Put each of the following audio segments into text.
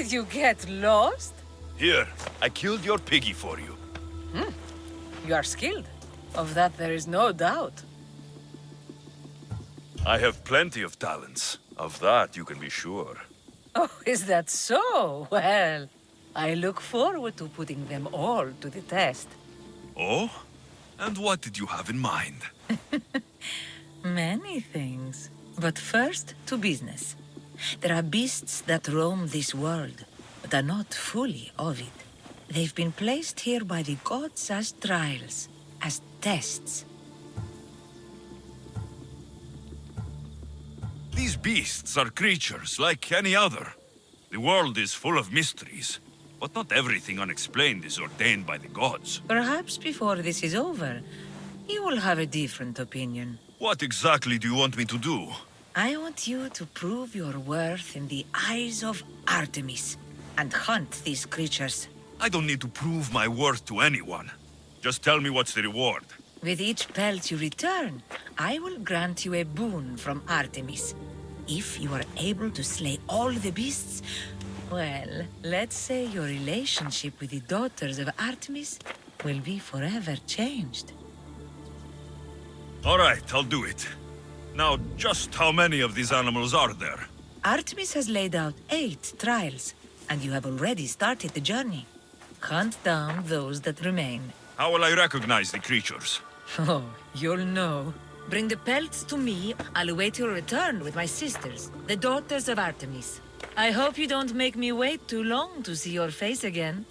Did you get lost? Here, I killed your piggy for you. You are skilled. Of that there is no doubt. I have plenty of talents. Of that you can be sure. Oh, is that so? Well, I look forward to putting them all to the test. Oh? And what did you have in mind? Many things. But first, to business. There are beasts that roam this world, but are not fully of it. They've been placed here by the gods as trials, as tests. These beasts are creatures like any other. The world is full of mysteries, but not everything unexplained is ordained by the gods. Perhaps before this is over, you will have a different opinion. What exactly do you want me to do? I want you to prove your worth in the eyes of Artemis, and hunt these creatures. I don't need to prove my worth to anyone. Just tell me what's the reward. With each pelt you return, I will grant you a boon from Artemis. If you are able to slay all the beasts, well, let's say your relationship with the daughters of Artemis will be forever changed. All right, I'll do it. Now, just how many of these animals are there? Artemis has laid out 8 trials, and you have already started the journey. Hunt down those that remain. How will I recognize the creatures? Oh, you'll know. Bring the pelts to me. I'll await your return with my sisters, the daughters of Artemis. I hope you don't make me wait too long to see your face again.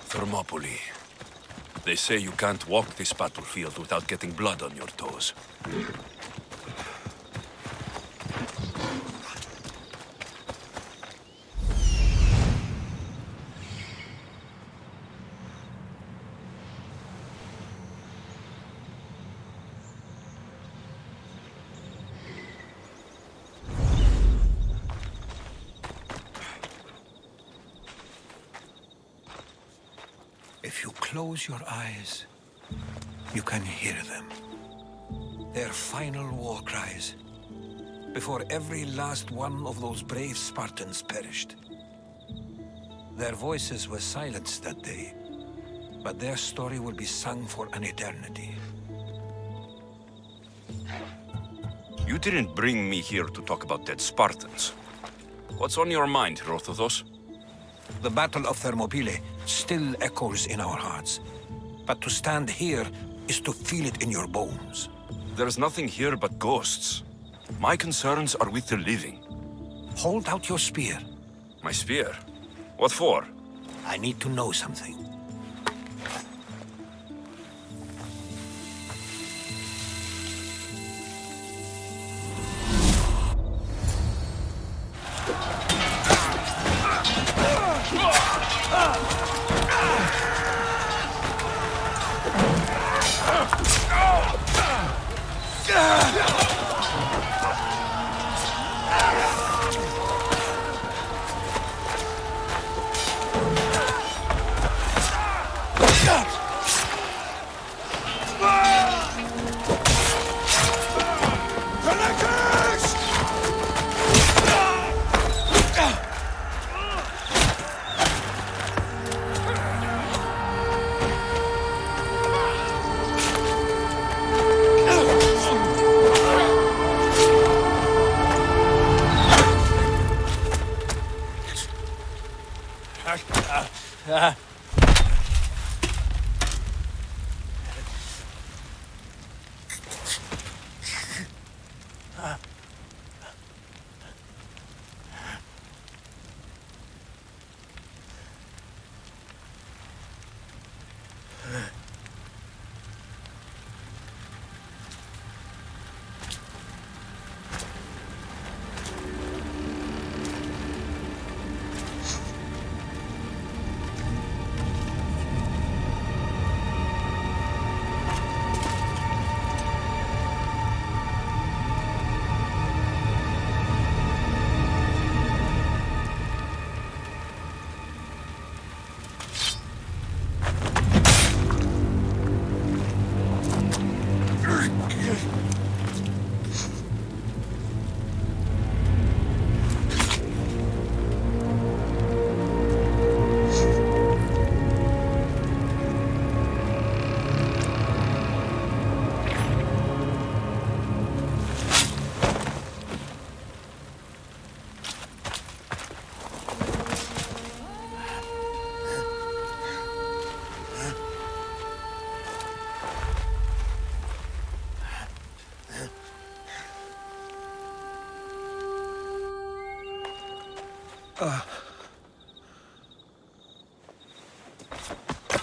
Thermopylae. They say you can't walk this battlefield without getting blood on your toes. If you close your eyes, you can hear them. Their final war cries, before every last one of those brave Spartans perished. Their voices were silenced that day, but their story will be sung for an eternity. You didn't bring me here to talk about dead Spartans. What's on your mind, Herodotos? The Battle of Thermopylae still echoes in our hearts. But to stand here is to feel it in your bones. There's nothing here but ghosts. My concerns are with the living. Hold out your spear. My spear? What for? I need to know something.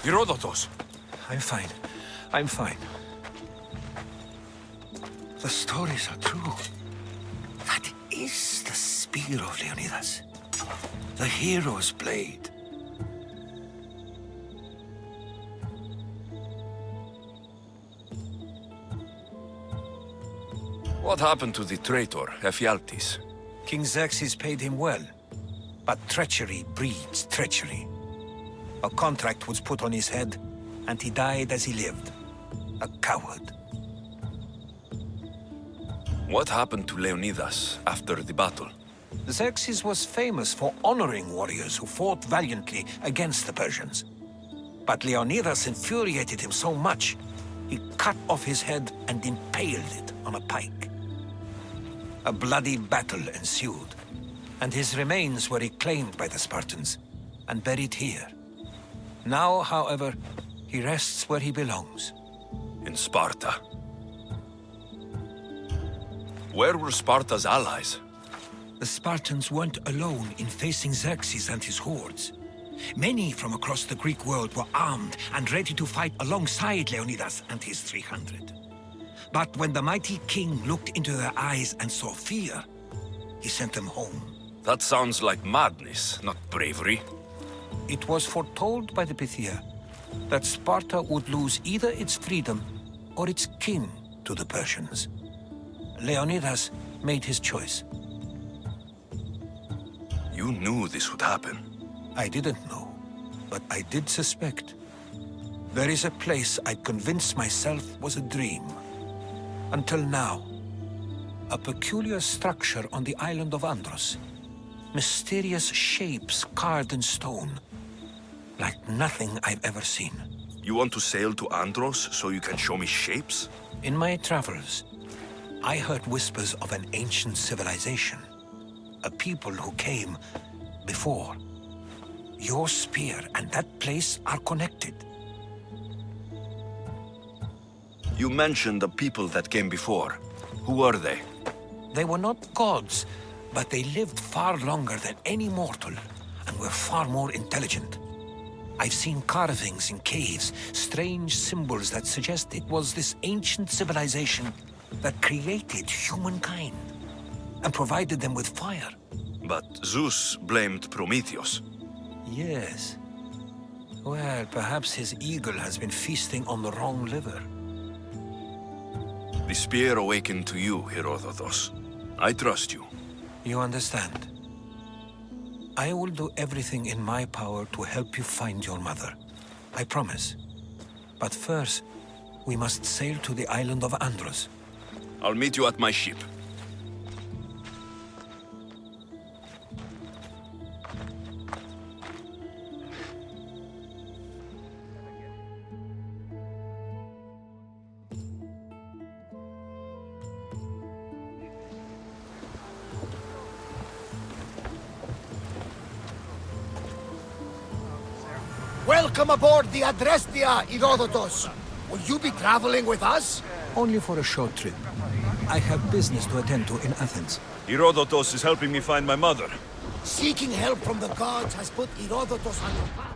Herodotos! I'm fine. I'm fine. The stories are true. That is the spear of Leonidas. The hero's blade. What happened to the traitor, Ephialtes? King Xerxes paid him well, but treachery breeds treachery. A contract was put on his head, and he died as he lived. A coward. What happened to Leonidas after the battle? Xerxes was famous for honoring warriors who fought valiantly against the Persians. But Leonidas infuriated him so much, he cut off his head and impaled it on a pike. A bloody battle ensued, and his remains were reclaimed by the Spartans and buried here. Now, however, he rests where he belongs. In Sparta. Where were Sparta's allies? The Spartans weren't alone in facing Xerxes and his hordes. Many from across the Greek world were armed and ready to fight alongside Leonidas and his 300. But when the mighty king looked into their eyes and saw fear, he sent them home. That sounds like madness, not bravery. It was foretold by the Pythia that Sparta would lose either its freedom or its king to the Persians. Leonidas made his choice. You knew this would happen. I didn't know, but I did suspect. There is a place I'd convinced myself was a dream. Until now. A peculiar structure on the island of Andros. Mysterious shapes carved in stone. Like nothing I've ever seen. You want to sail to Andros so you can show me shapes? In my travels, I heard whispers of an ancient civilization. A people who came before. Your spear and that place are connected. You mentioned the people that came before. Who were they? They were not gods, but they lived far longer than any mortal, and were far more intelligent. I've seen carvings in caves, strange symbols that suggest it was this ancient civilization that created humankind, and provided them with fire. But Zeus blamed Prometheus. Yes. Well, perhaps his eagle has been feasting on the wrong liver. The spear awakened to you, Herodotus. I trust you. You understand? I will do everything in my power to help you find your mother. I promise. But first, we must sail to the island of Andros. I'll meet you at my ship. Welcome aboard the Adrestia, Herodotus. Will you be traveling with us? Only for a short trip. I have business to attend to in Athens. Herodotus is helping me find my mother. Seeking help from the gods has put Herodotus on your path.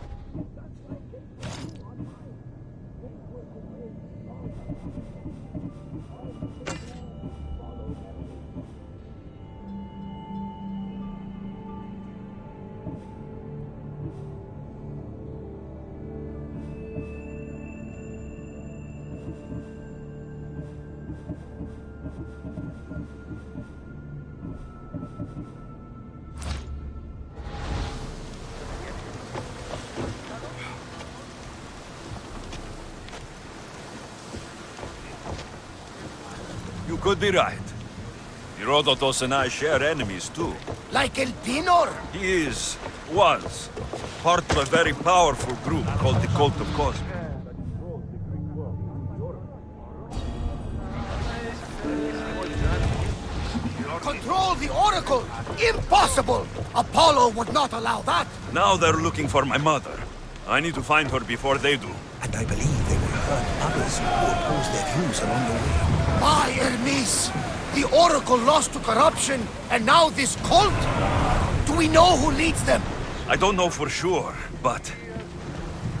You could be right. Herodotus and I share enemies too. Like Elpinor? He was, part of a very powerful group called the Cult of Cosmos. Control the Oracle! Impossible! Apollo would not allow that! Now they're looking for my mother. I need to find her before they do. And I believe they will hurt others who oppose their views along the way. By Hermes! The Oracle lost to corruption, and now this cult? Do we know who leads them? I don't know for sure, but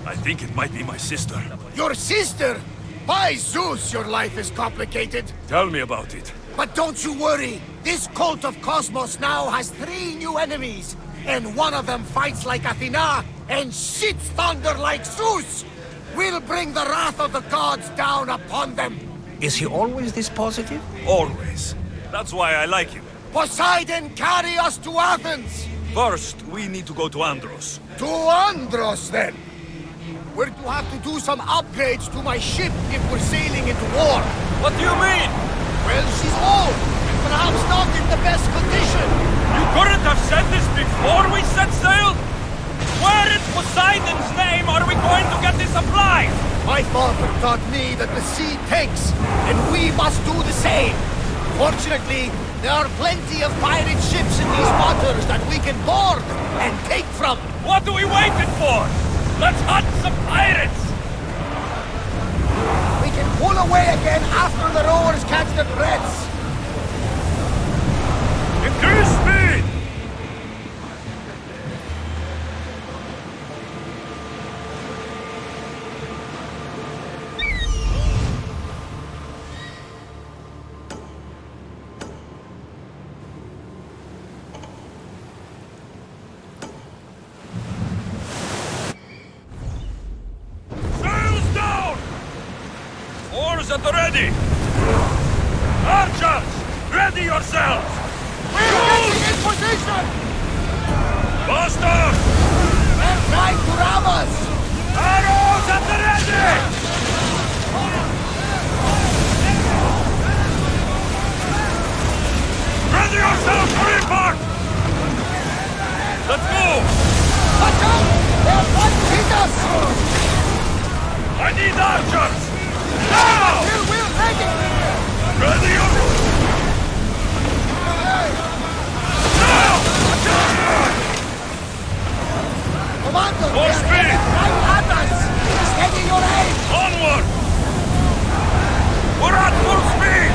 I think it might be my sister. Your sister? By Zeus, your life is complicated. Tell me about it. But don't you worry. This cult of Cosmos now has 3 new enemies. And one of them fights like Athena and shits thunder like Zeus. We'll bring the wrath of the gods down upon them. Is he always this positive? Always. That's why I like him. Poseidon, carry us to Athens! First, we need to go to Andros. To Andros, then! We're to have to do some upgrades to my ship if we're sailing into war. What do you mean? Well, she's old, and perhaps not in the best condition. You couldn't have said this before we set sail? Where in Poseidon's name are we going to get the supplies? My father taught me that the sea takes, and we must do the same. Fortunately, there are plenty of pirate ships in these waters that we can board and take from. What are we waiting for? Let's hunt some pirates! We can pull away again after the rowers catch their breaths. Increase speed! Sails down! Oars at the ready! Archers! Ready yourselves! We're getting in position! Busters! They're trying to ram us! Arrows at the ready! Ready yourselves for impact! Let's move! Watch out! They're trying to hit us! I need archers! Now! We're ready! Ready your... Now! Commander, More they're speed! headed right at us! Steady your aim! Onward! We're at full speed!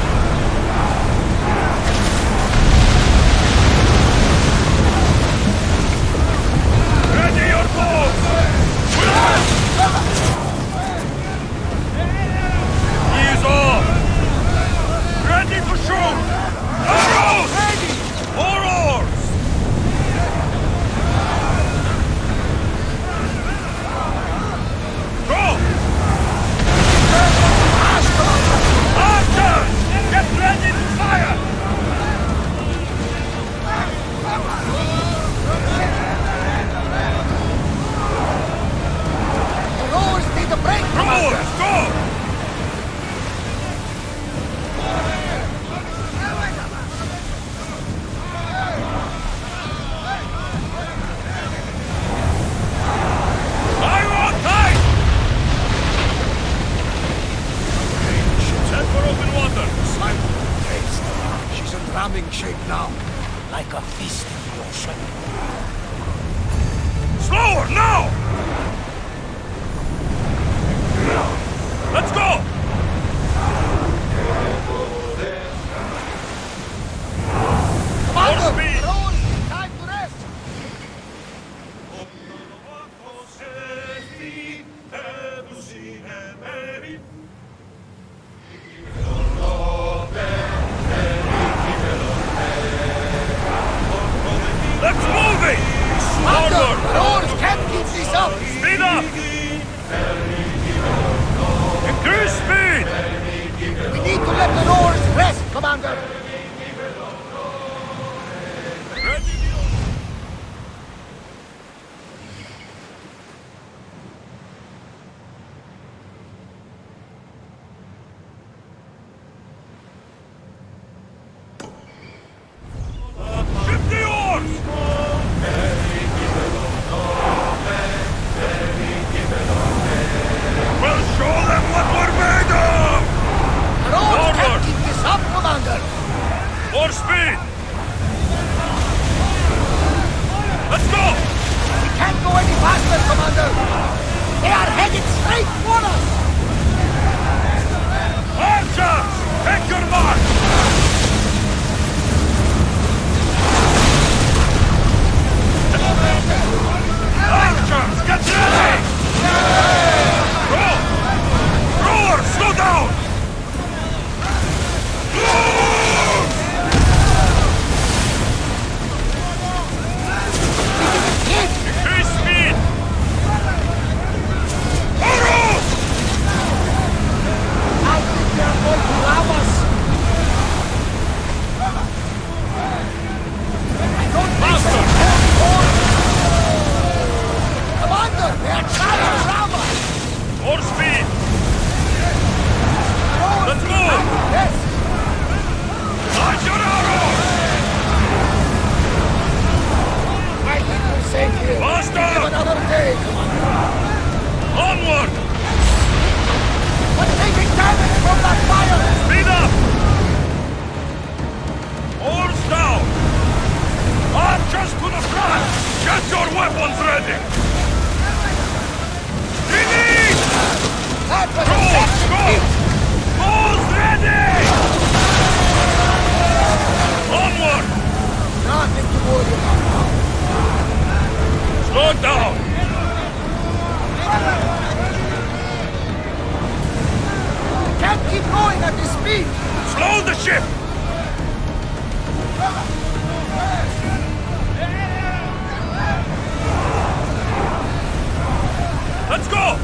Ready your bows! Ease off! Ready to shoot! Arrows! Ready! More oars! Go! Archers! Get ready to fire! The rowers need a break, Commander! Rowers, go! I want tight! Set for open water! She's in ramming shape now, like a feast in the ocean. Slower, now! Let's go! Commander, speed! the rowers need time to rest! Let's move it! Commander, Onward! the rowers can't keep this up! Speed up! Increase speed! We need to let the rowers rest, Commander! Ready? Ship the oars! We'll show them what we're made of! The rowers Onward! can't keep this up, Commander! More speed! Let's go! We can't go any faster, Commander! They are headed straight for us! Archers! Take your mark! Archers, get ready! Row! Rowers, slow down! Hit! Increase speed! Arrows! I think they're going to ram us! Weapons ready! Finish! That was a Go! sexy Balls ready! Onward! Nothing to worry about. Slow down! Can't keep going at this speed. Slow the ship! Let's go!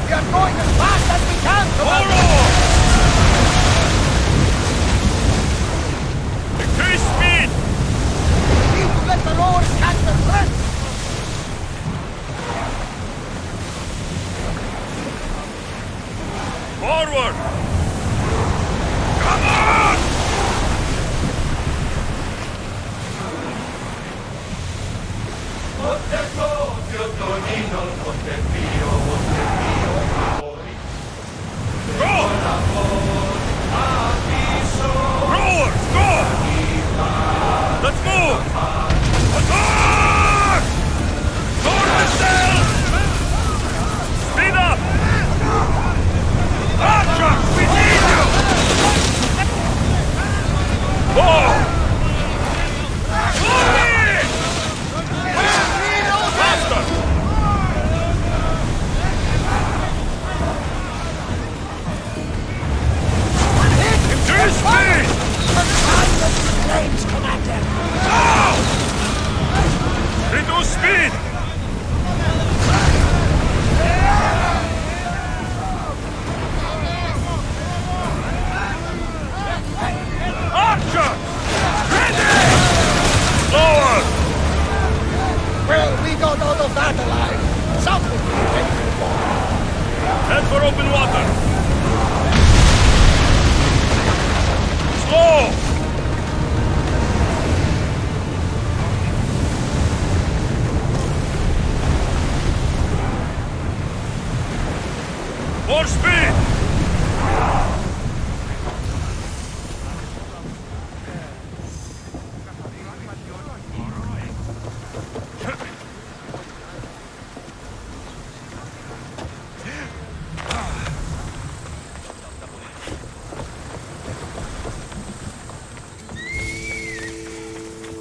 We are going as fast as we can, Commander. Forward! Increase speed! Need to let the rowers catch their breath. Forward! Come on! Go! Rowers, go! Let's move! Attack! Lower the sails! Speed up! Archers, we need you! Whoa! Slowly! Faster! Increase speed! Flames, Commander. Now! Reduce speed! Archers! Ready! Slower! Well, we got out of that alive. Something to be thankful for. Head for open water! Slow! More speed!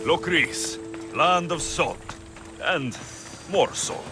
Locris, land of salt, and more salt.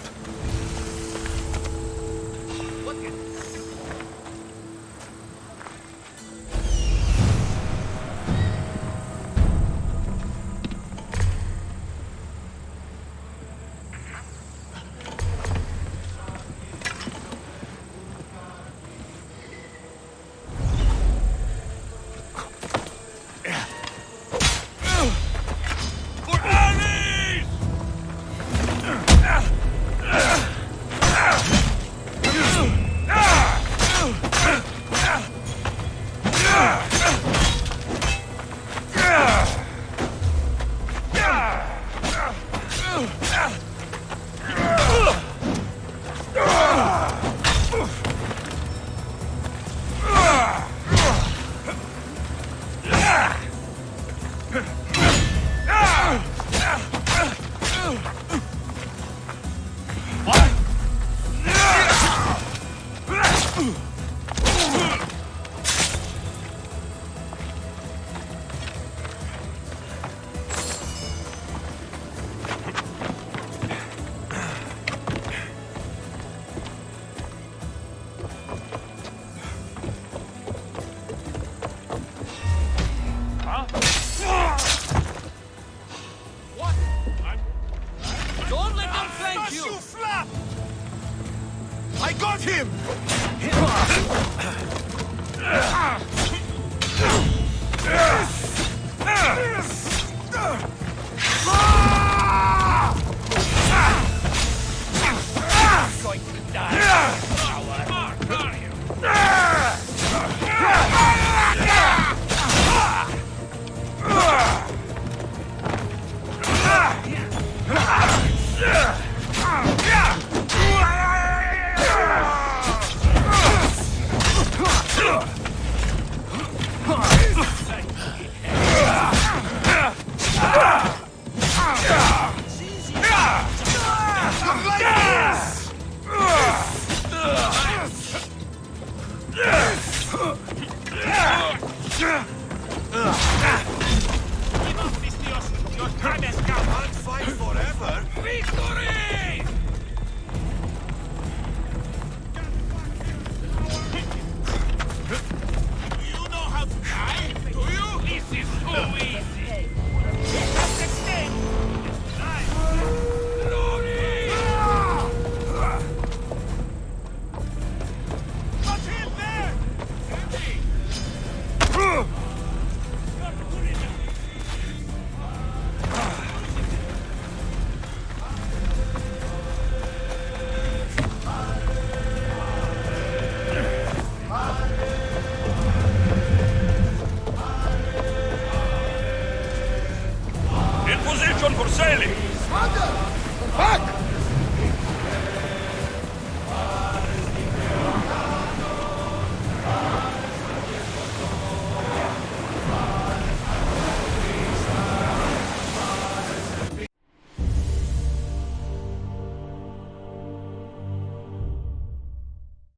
Position for sailing! Commander! Back!